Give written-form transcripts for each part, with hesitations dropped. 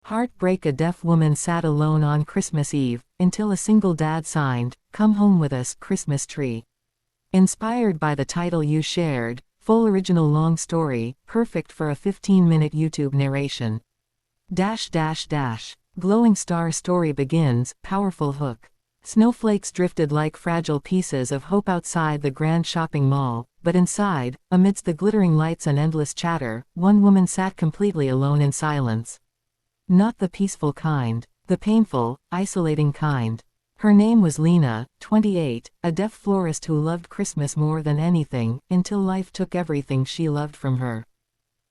Heartbreak. A deaf woman sat alone on Christmas Eve, until a single dad signed, "Come home with us, Christmas tree." Inspired by the title you shared, full original long story, perfect for a 15-minute YouTube narration. Glowing star story begins, powerful hook. Snowflakes drifted like fragile pieces of hope outside the grand shopping mall, but inside, amidst the glittering lights and endless chatter, one woman sat completely alone in silence. Not the peaceful kind, the painful, isolating kind. Her name was Lena, 28, a deaf florist who loved Christmas more than anything, until life took everything she loved from her.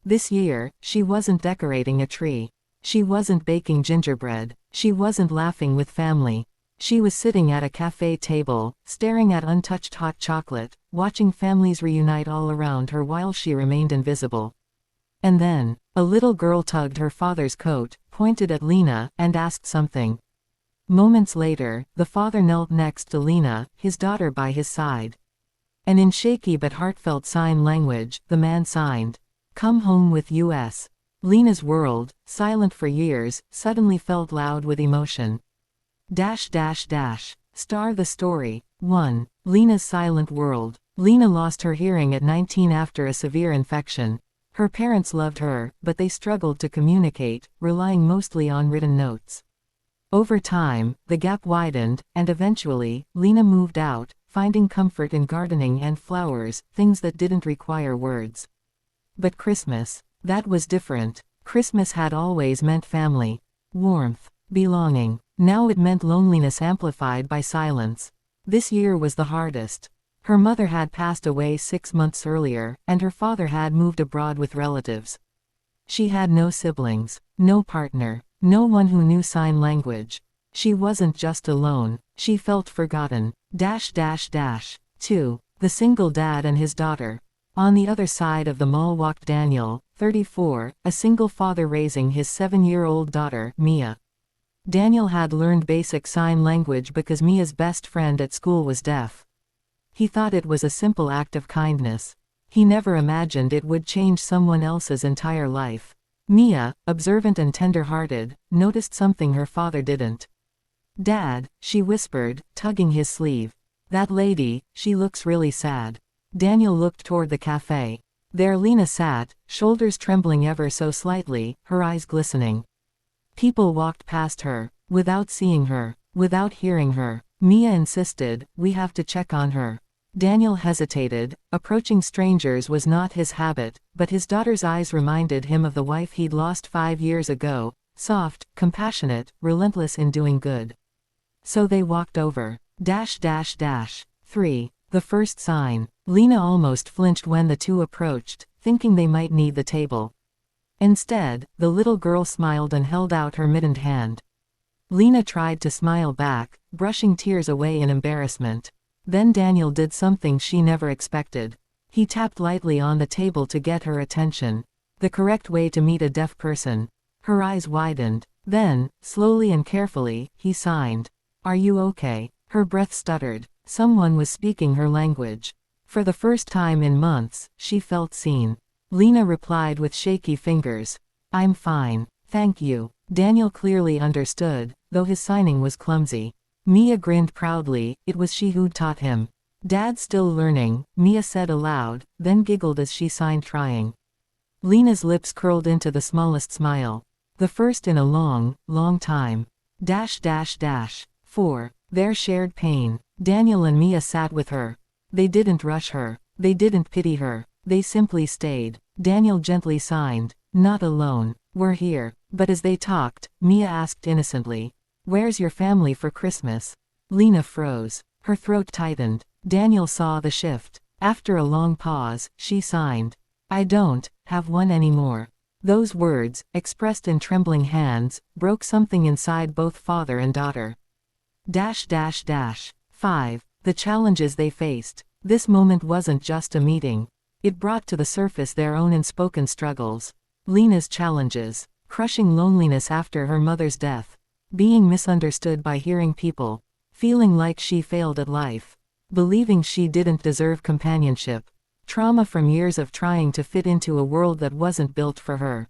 This year, she wasn't decorating a tree. She wasn't baking gingerbread. She wasn't laughing with family. She was sitting at a cafe table, staring at untouched hot chocolate, watching families reunite all around her while she remained invisible. And then, a little girl tugged her father's coat, pointed at Lena, and asked something. Moments later, the father knelt next to Lena, his daughter by his side. And in shaky but heartfelt sign language, the man signed, "Come home with us." Lena's world, silent for years, suddenly felt loud with emotion. Star the story. 1. Lena's silent world. Lena lost her hearing at 19 after a severe infection. Her parents loved her, but they struggled to communicate, relying mostly on written notes. Over time, the gap widened, and eventually, Lena moved out, finding comfort in gardening and flowers, things that didn't require words. But Christmas, that was different. Christmas had always meant family, warmth, belonging. Now it meant loneliness amplified by silence. This year was the hardest. Her mother had passed away 6 months earlier, and her father had moved abroad with relatives. She had no siblings, no partner, no one who knew sign language. She wasn't just alone, she felt forgotten. 2. The single dad and his daughter. On the other side of the mall walked Daniel, 34, a single father raising his 7-year-old daughter, Mia. Daniel had learned basic sign language because Mia's best friend at school was deaf. He thought it was a simple act of kindness. He never imagined it would change someone else's entire life. Mia, observant and tender-hearted, noticed something her father didn't. "Dad," she whispered, tugging his sleeve. "That lady, she looks really sad." Daniel looked toward the cafe. There Lena sat, shoulders trembling ever so slightly, her eyes glistening. People walked past her, without seeing her, without hearing her. Mia insisted, "We have to check on her." Daniel hesitated. Approaching strangers was not his habit, but his daughter's eyes reminded him of the wife he'd lost 5 years ago, soft, compassionate, relentless in doing good. So they walked over. 3. The first sign. Lena almost flinched when the two approached, thinking they might need the table. Instead, the little girl smiled and held out her mittened hand. Lena tried to smile back, brushing tears away in embarrassment. Then Daniel did something she never expected. He tapped lightly on the table to get her attention. The correct way to meet a deaf person. Her eyes widened. Then, slowly and carefully, he signed, "Are you okay?" Her breath stuttered. Someone was speaking her language. For the first time in months, she felt seen. Lena replied with shaky fingers, "I'm fine, thank you." Daniel clearly understood, though his signing was clumsy. Mia grinned proudly, it was she who'd taught him. "Dad's still learning," Mia said aloud, then giggled as she signed trying. Lena's lips curled into the smallest smile. The first in a long, long time. 4. Their shared pain. Daniel and Mia sat with her. They didn't rush her. They didn't pity her. They simply stayed. Daniel gently signed, "Not alone. We're here." But as they talked, Mia asked innocently, "Where's your family for Christmas?" Lena froze. Her throat tightened. Daniel saw the shift. After a long pause, she signed, "I don't have one anymore." Those words, expressed in trembling hands, broke something inside both father and daughter. 5. The challenges they faced. This moment wasn't just a meeting. It brought to the surface their own unspoken struggles. Lena's challenges. Crushing loneliness after her mother's death. Being misunderstood by hearing people. Feeling like she failed at life. Believing she didn't deserve companionship. Trauma from years of trying to fit into a world that wasn't built for her.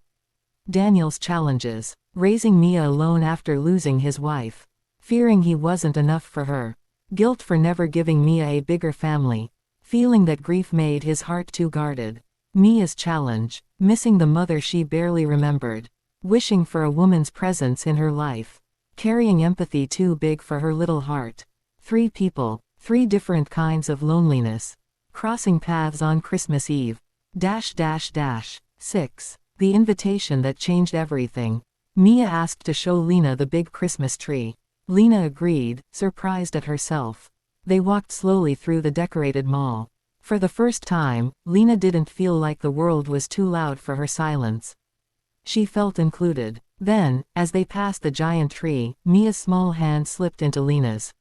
Daniel's challenges. Raising Mia alone after losing his wife. Fearing he wasn't enough for her. Guilt for never giving Mia a bigger family. Feeling that grief made his heart too guarded. Mia's challenge. Missing the mother she barely remembered. Wishing for a woman's presence in her life. Carrying empathy too big for her little heart. 3 people. 3 different kinds of loneliness. Crossing paths on Christmas Eve. 6. The invitation that changed everything. Mia asked to show Lena the big Christmas tree. Lena agreed, surprised at herself. They walked slowly through the decorated mall. For the first time, Lena didn't feel like the world was too loud for her silence. She felt included. Then, as they passed the giant tree, Mia's small hand slipped into Lena's.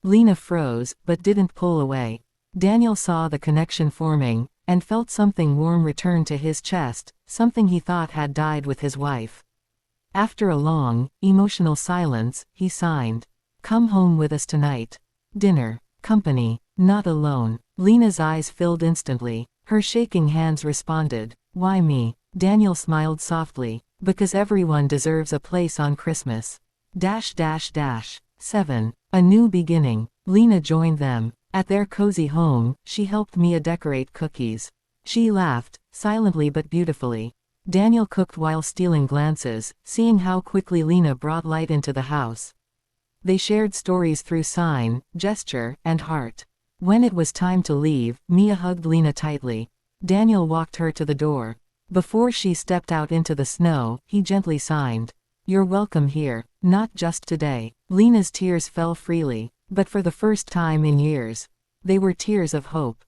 Lena froze, but didn't pull away. Daniel saw the connection forming, and felt something warm return to his chest, something he thought had died with his wife. After a long, emotional silence, he signed. "Come home with us tonight. Dinner. Company. Not alone." Lena's eyes filled instantly. Her shaking hands responded. "Why me?" Daniel smiled softly. "Because everyone deserves a place on Christmas. 7. A new beginning. Lena joined them. At their cozy home, she helped Mia decorate cookies. She laughed, silently but beautifully. Daniel cooked while stealing glances, seeing how quickly Lena brought light into the house. They shared stories through sign, gesture, and heart. When it was time to leave, Mia hugged Lena tightly. Daniel walked her to the door. Before she stepped out into the snow, he gently signed. "You're welcome here, not just today." Lena's tears fell freely, but for the first time in years. They were tears of hope.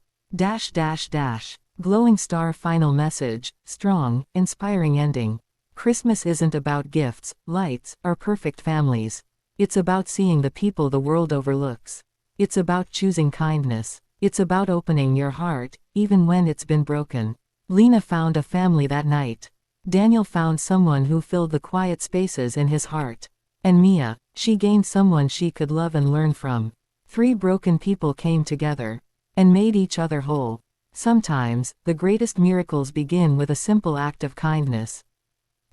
Glowing star final message, strong, inspiring ending. Christmas isn't about gifts, lights, or perfect families. It's about seeing the people the world overlooks. It's about choosing kindness. It's about opening your heart, even when it's been broken. Lena found a family that night. Daniel found someone who filled the quiet spaces in his heart. And Mia, she gained someone she could love and learn from. 3 broken people came together and made each other whole. Sometimes, the greatest miracles begin with a simple act of kindness.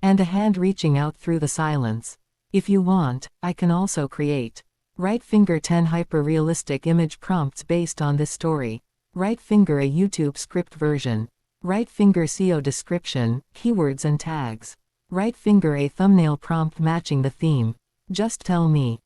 And a hand reaching out through the silence. If you want, I can also create. Right finger 10 hyper-realistic image prompts based on this story. Right finger a YouTube script version. Right finger SEO description, keywords and tags. Right finger a thumbnail prompt matching the theme. Just tell me.